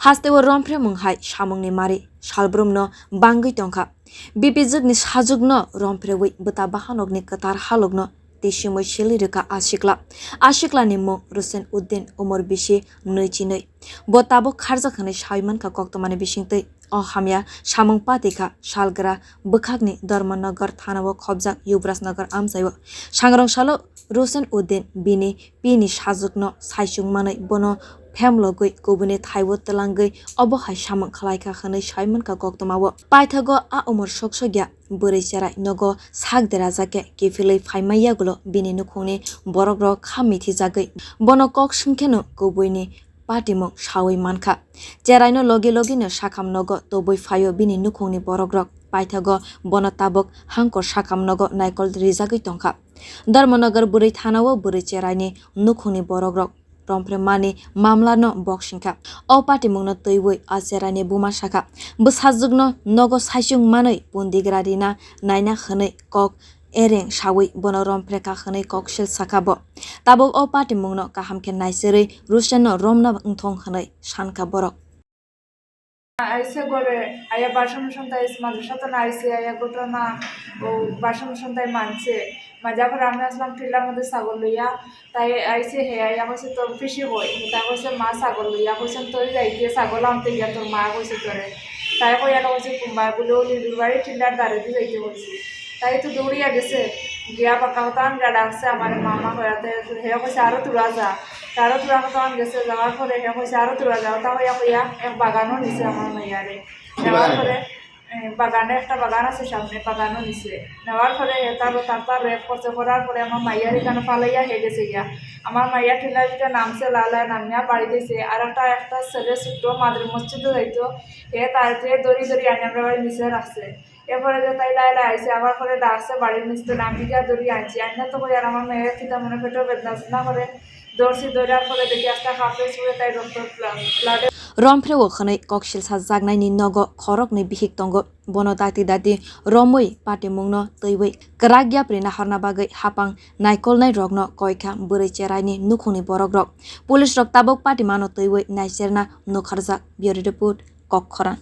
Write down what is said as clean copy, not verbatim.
Hastewo rompre munghai samungni mari salbrumno bangui tongkha bipijukni sajukno romprewi beta bahanokni katar halokno tesimoi silirika asiklani mung Rusen Uddin Umar Bishi Nuichinei bo tabo kharjakhanai saimanka koktomani bisingtei o hamya samung patika salgra bukhakni Dharmanagar thanao khobjak Yuvrajnagar amjaiwo sangrong salo Rusen Uddin bini pini sajukno saisungmanai bono Femlogui kubuni thaiwo telangui obohai samung khalaika khanai saimanka koktomawo paithago a umor soksogya bwrui cherai nogo sakdera jake kifilei phaimayagulo bini nukhungni borokrok khammithi jagui bono kok sungkheno kubuini patimung sawi mankha cheraino logi no sakam nogo tobui phaio bini nukhungni borokrok paithago bono tabok hangkor sakam nogo naikol rijagui tongkha Dharmanagar bwrui thanao bwrui cheraini nukhungni borokrok rompre mani mamla no boxingka o patimungno teiwoi acherani buma saka bwsajukno nogo saisung manui pundigrarina naina khnai kok ereng sawi bono rompre ka khnai kok sel sakabo tabok o patimungno kahamkhe naiseri Rusenno romna wngthong khnai sanka borok Aise gore aya বাসন সন্তাই মাদ্রাসাতে না আইছে আয়া ঘটনা ও বাসন সন্তাই মানছে মাজাফর আমি আসলাম tiller মধ্যে ছাগল লইয়া তাই আইছে হে আয়া কইছে তোর পিসি হই তা কইছে মা ছাগল লইয়া কইছেন তোর যাইতে ছাগল আনতে গিয়া তোর মা কইছে তোরে তাই কইয়া কইছে কুম্বা বলে ও লিডুর বাড়ি টিলার দাঁড়ে দিয়ে যাইতে বলছি তাই তো দৌড়িয়া গেছে গিয়া পাকা হতান গা ডাকছে আমার মামা হইয়াতে হে কইছে আরো তুরা যা তারও তুরা হতান গেছে যাওয়ার পরে হে কইছে আরো তুরা যাও তা হইয়া কইয়া এক বাগানও নিছে আমার মাইয়ারে নেওয়ার পরে বাগানে একটা বাগান আছে সামনে বাগানও নিছে নেওয়ার পরে তার রেপ করছে করার পরে আমার মাইয়ার এখানে পালাইয়া হয়ে গেছে গিয়া আমার মাইয়া ঠেলা দিতে নামছে লালায় নামিয়া বাড়ি দিয়েছে আর একটা ছেলে ছোট্ট মাদ্রি মসজিদে যাইতো হে তার দড়ি আনি আমরা বাড়ি নিচে রাখছে এরপরে যে তাই লাইলা আইসে আবার পরে ডাকছে বাড়ির নিচে নামি গিয়া দড়ি আনছি আইনা তো কই আর আমার মেয়ের খিতা মনে পেটেও বেদনা করে দৌড়ছি দৌড়ার পরে দেখি একটা কাপড়ে ছুঁড়ে তাই রক্ত ব্লাডে Rompreo khanai koksil sa jagnai ni nogo khorok ni bihik tongo bono dati romoi patimungno teiwei kragya prina harna bagai hapang naikol nai rokno koikha bwrui cherai ni nukhungni borokrok police rok tabok patimano teiwei naiserna nokharjak bureau report kokkhoran